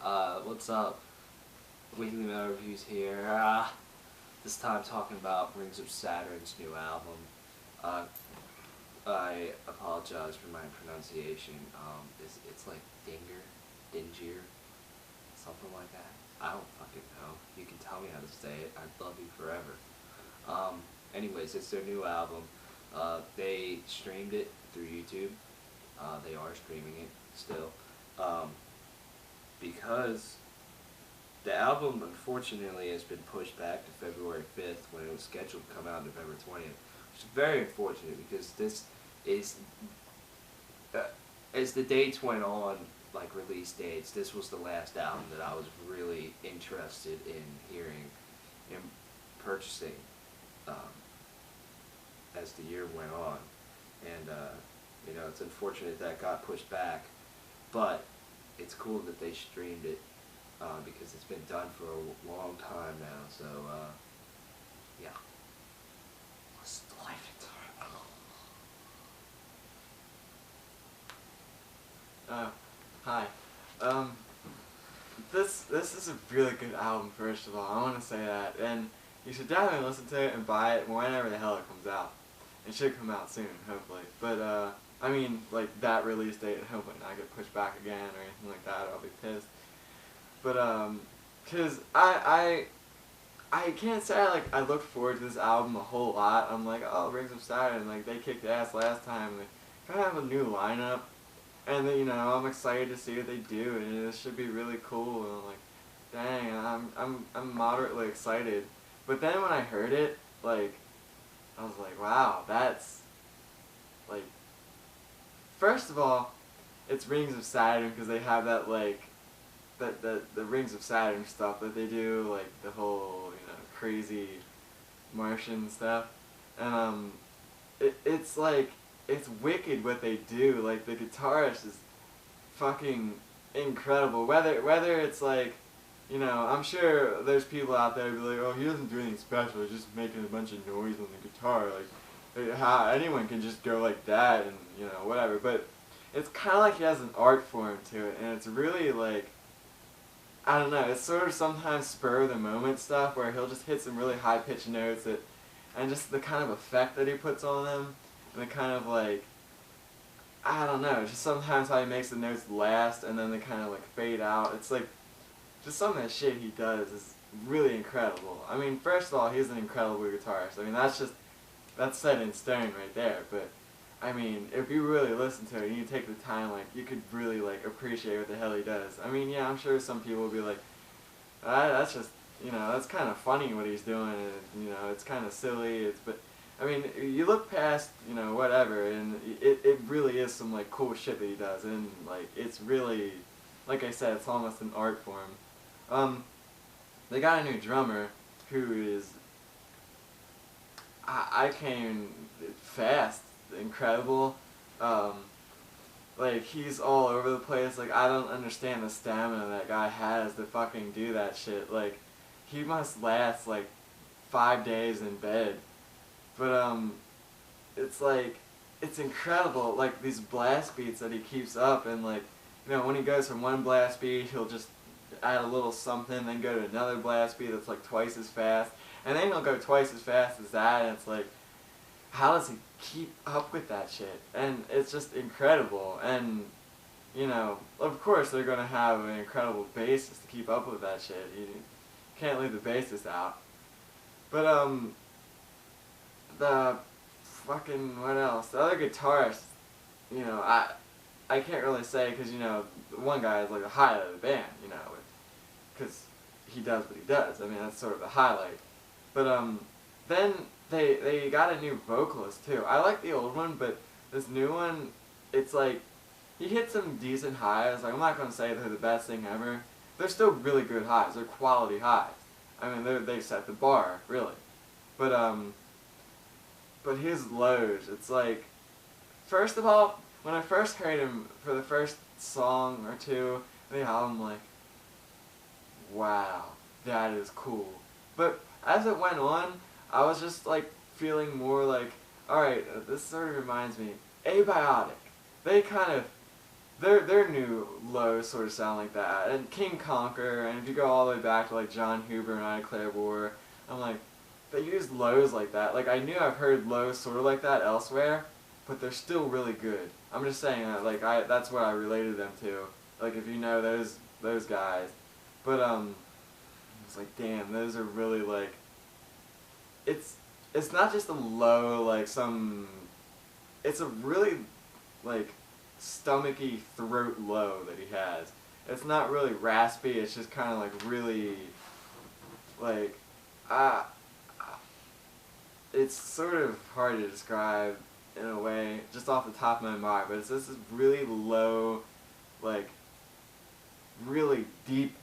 What's up? Weekly Metal Reviews here. This time talking about Rings of Saturn's new album. Uh, I apologize for my pronunciation. It's like Dingir, something like that. I don't fucking know. You can tell me how to say it. I'd love you forever. Anyways, it's their new album. They streamed it through YouTube. They are streaming it still. Because the album, unfortunately, has been pushed back to February 5th when it was scheduled to come out November 20th. Which is very unfortunate because this is, as the dates went on, like release dates, this was the last album that I was really interested in hearing and purchasing as the year went on. And, it's unfortunate that got pushed back, but it's cool that they streamed it because it's been done for a long time now. So yeah, let's dive into it. Hi. This is a really good album. First of all, I want to say that, and you should definitely listen to it and buy it whenever the hell it comes out. It should come out soon, hopefully. But I mean, like that release date, hopefully not get pushed back again or anything like that. I'll be pissed. But cause I can't say I looked forward to this album a whole lot. I'm like, oh, Rings of Saturn, like they kicked ass last time. They kind of have a new lineup, and then, I'm excited to see what they do, and it should be really cool. And I'm like, dang, I'm moderately excited. But then when I heard it, like, I was like, wow, that's like. First of all, it's Rings of Saturn because they have that the Rings of Saturn stuff that they do, like the whole crazy Martian stuff, and it's like it's wicked what they do. Like the guitarist is fucking incredible. Whether it's like, I'm sure there's people out there who be like, oh, he doesn't do anything special. He's just making a bunch of noise on the guitar. Like, how anyone can just go like that and whatever, but it's kind of like he has an art form to it, and it's really like, I don't know, it's sort of sometimes spur of the moment stuff where he'll just hit some really high pitched notes and just the kind of effect that he puts on them, and the kind of like, I don't know, just sometimes how he makes the notes last and then they kind of like fade out. It's like just some of that shit he does is really incredible. I mean, first of all, he's an incredible guitarist. I mean, that's set in stone right there, but I mean, if you really listen to it and you take the time, like, you could really, like, appreciate what the hell he does. I mean, yeah, I'm sure some people will be like, that's just, that's kind of funny what he's doing, and, it's kind of silly, but, I mean, you look past, whatever, and it really is some, like, cool shit that he does, and, like, it's really, like I said, it's almost an art form. They got a new drummer who is, I can't even, fast, incredible. Like, he's all over the place. Like, I don't understand the stamina that guy has to fucking do that shit. Like, he must last like 5 days in bed. But it's like, it's incredible, like these blast beats that he keeps up, and like, when he goes from one blast beat, he'll just add a little something, then go to another blast beat that's like twice as fast, and then he'll go twice as fast as that, and it's like, how does he keep up with that shit? And it's just incredible. And, of course they're going to have an incredible bassist to keep up with that shit. You can't leave the bassist out. But, the fucking, what else? The other guitarist, I can't really say because, one guy is like the highlight of the band, because he does what he does. I mean, that's sort of the highlight. But, then they got a new vocalist too. I like the old one, but this new one, it's like, he hit some decent highs. Like, I'm not going to say they're the best thing ever. They're still really good highs. They're quality highs. I mean, they set the bar, really. But his lows, it's like, first of all, when I first heard him for the first song or two, the album, like, wow, that is cool. But as it went on, I was just like feeling more like, alright, this sort of reminds me, Abiotic. their new lows sort of sound like that, and King Conquer, and if you go all the way back to like John Huber and I Declare War, I'm like, they use lows like that. Like I knew I've heard lows sort of like that elsewhere, but they're still really good. I'm just saying that, like that's what I related them to. Like if you know those guys, but it's like damn, those are really like, it's not just a low like some, it's a really like stomachy throat low that he has. It's not really raspy. It's just kind of like really like it's sort of hard to describe in a way, just off the top of my mind, but it's this really low, like, really deep,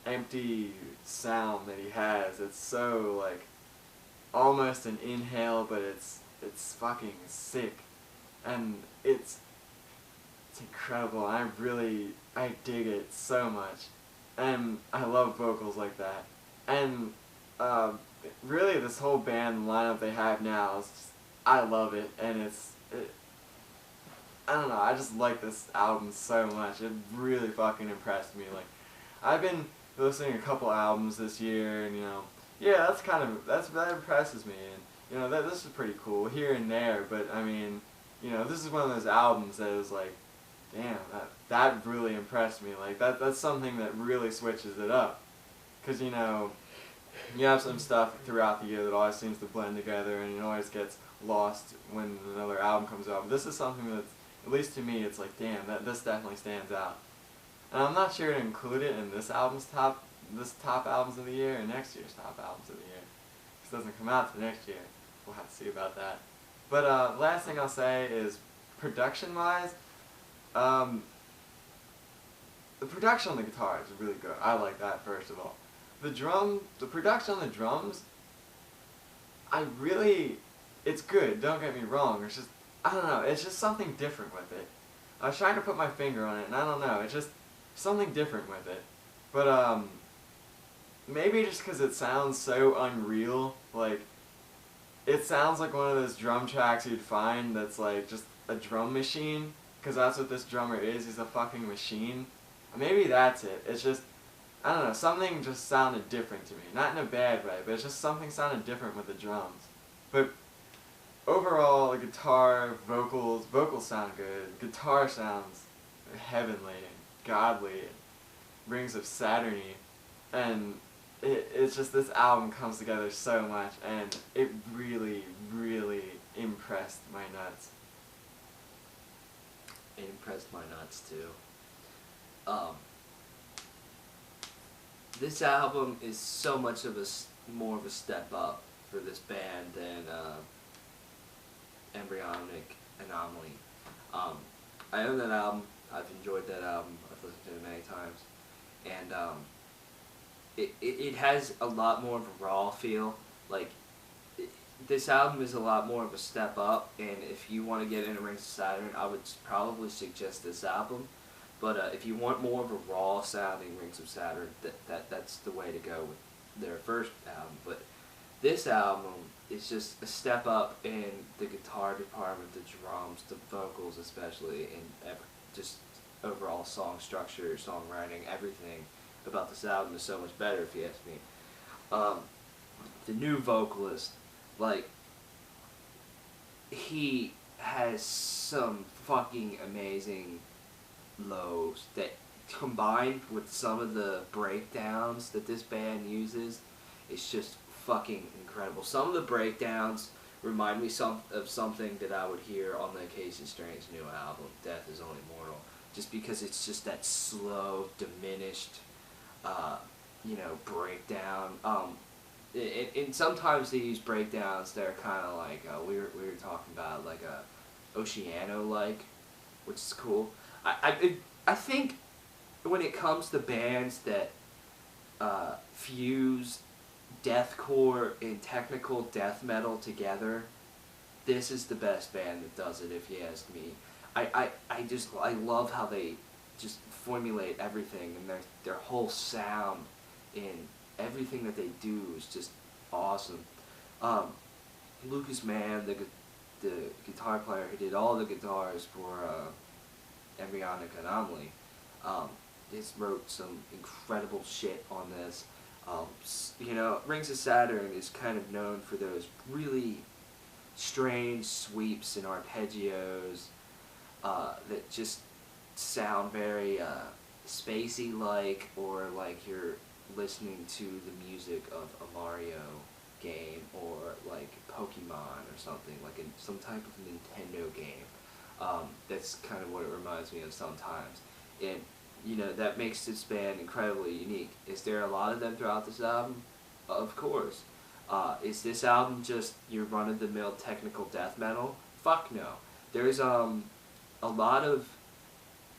empty sound that he has. It's so, like, almost an inhale, but it's fucking sick. And it's incredible. I dig it so much. And I love vocals like that. And, really, this whole band lineup they have now is just, I love it, and I don't know, I just like this album so much. It really fucking impressed me. Like, I've been listening to a couple albums this year, and, you know, yeah, that impresses me, and, you know, this is pretty cool here and there, but, I mean, you know, this is one of those albums that is like, damn, that really impressed me. Like, that's something that really switches it up. Because, you know, you have some stuff throughout the year that always seems to blend together, and it always gets lost when another album comes out. But this is something that's, at least to me, it's like, damn, this definitely stands out. And I'm not sure to include it in this top albums of the year, or next year's top albums of the year. This doesn't come out till next year. We'll have to see about that. But last thing I'll say is, production-wise, the production on the guitar is really good. I like that, first of all. The production on the drums, it's good, don't get me wrong. It's just, I don't know, it's just something different with it. I was trying to put my finger on it, and I don't know, it's just something different with it. But, maybe just because it sounds so unreal, like, it sounds like one of those drum tracks you'd find that's like just a drum machine, because that's what this drummer is, he's a fucking machine. Maybe that's it. It's just, I don't know, something just sounded different to me. Not in a bad way, but it's just something sounded different with the drums. But overall, the guitar, vocals sound good. Guitar sounds heavenly and godly and rings of Saturn-y. And it's just, this album comes together so much, and it really, really impressed my nuts. It impressed my nuts too. This album is so much of more of a step up for this band than Embryonic Anomaly. I own that album. I've enjoyed that album. I've listened to it many times, and it has a lot more of a raw feel. Like, this album is a lot more of a step up, and if you want to get into Rings of Saturn, I would probably suggest this album. But if you want more of a raw sounding Rings of Saturn, that's the way to go with their first album. But this album is just a step up in the guitar department, the drums, the vocals especially, and just overall song structure, songwriting, everything about this album is so much better, if you ask me. The new vocalist, like, he has some fucking amazing lows that, combined with some of the breakdowns that this band uses, it's just fucking incredible. Some of the breakdowns remind me of something that I would hear on the Casey Strange's new album, Death Is Only Mortal, just because it's just that slow, diminished, you know, breakdown. And sometimes they use breakdowns that are kind of like, we were talking about, like a Oceano-like, which is cool. I think when it comes to bands that fuse deathcore and technical death metal together, this is the best band that does it, if you ask me. I love how they just formulate everything, and their whole sound and everything that they do is just awesome. Lucas Mann, the guitar player who did all the guitars for embryonic anomaly. He's wrote some incredible shit on this. You know, Rings of Saturn is kind of known for those really strange sweeps and arpeggios that just sound very spacey-like, or like you're listening to the music of a Mario game, or like Pokemon or something, like some type of Nintendo game. That's kind of what it reminds me of sometimes. And, you know, that makes this band incredibly unique. Is there a lot of them throughout this album? Of course. Is this album just your run-of-the-mill technical death metal? Fuck no. There's a lot of,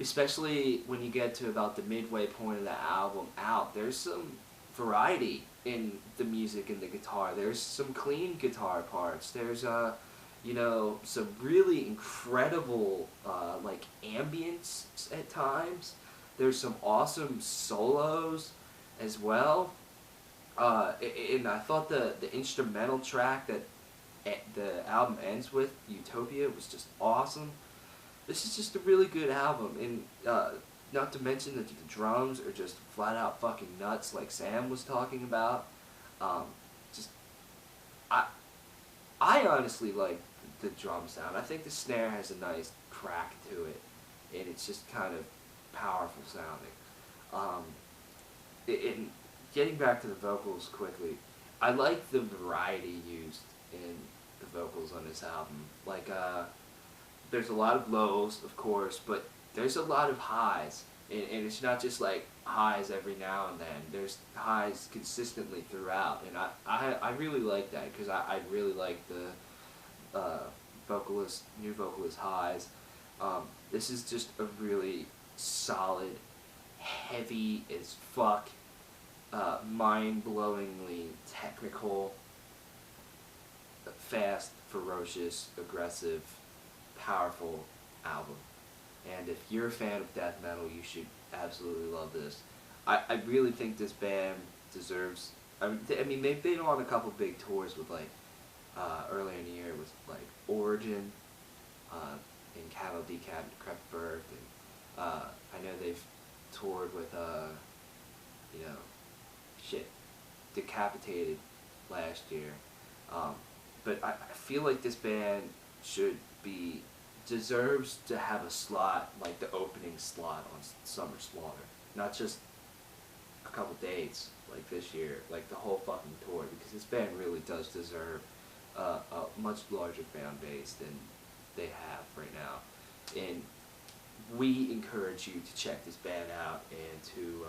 especially when you get to about the midway point of the album out, there's some variety in the music and the guitar. There's some clean guitar parts. There's you know, some really incredible like ambience at times. There's some awesome solos as well. And I thought the instrumental track that the album ends with, Utopia, was just awesome. This is just a really good album, and not to mention that the drums are just flat out fucking nuts, like Sam was talking about. Just I honestly like the drum sound. I think the snare has a nice crack to it, and it's just kind of powerful sounding. And getting back to the vocals quickly, I like the variety used in the vocals on this album. Like, there's a lot of lows, of course, but there's a lot of highs. And it's not just like highs every now and then. There's highs consistently throughout. And I really like that, because I really like the new vocalist highs. This is just a really solid, heavy as fuck, mind-blowingly technical, fast, ferocious, aggressive, powerful album. And if you're a fan of death metal, you should absolutely love this. I really think this band deserves... I mean, they've been on a couple big tours with, like, earlier in the year with, like, Origin, and Cattle Decrepit Birth, and I know they've toured with, you know, shit, Decapitated last year. But I feel like this band deserves to have a slot, like the opening slot on Summer Slaughter. Not just a couple dates, like this year, like the whole fucking tour, because this band really does deserve a much larger fan base than they have right now. And we encourage you to check this band out and to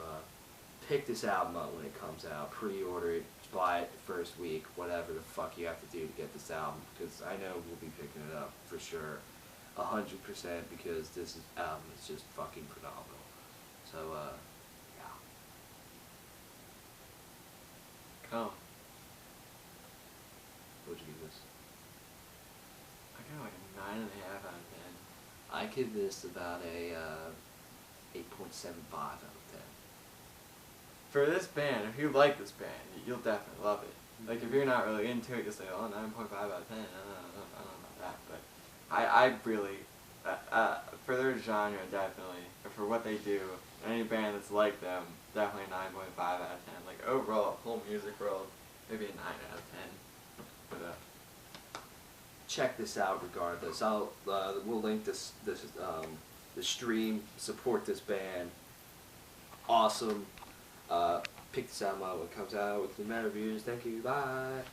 pick this album up when it comes out. Pre-order it, buy it the first week, whatever the fuck you have to do to get this album, because I know we'll be picking it up for sure, 100%, because this album is just fucking phenomenal. So, yeah. Cool. What'd you give this? I got like a 9.5 out of 10. I give this about a 8.75 out of 10. For this band, if you like this band, you'll definitely love it. Like, if you're not really into it, you'll say, oh, 9.5 out of 10, I don't know about that, but I really, for their genre, definitely, or for what they do, any band that's like them, definitely 9.5 out of 10. Like, overall, whole music world, maybe a 9 out of 10. But, check this out regardless. We'll link the stream, support this band. Awesome. Pick this album out when it comes out with the meta reviews. Thank you. Bye.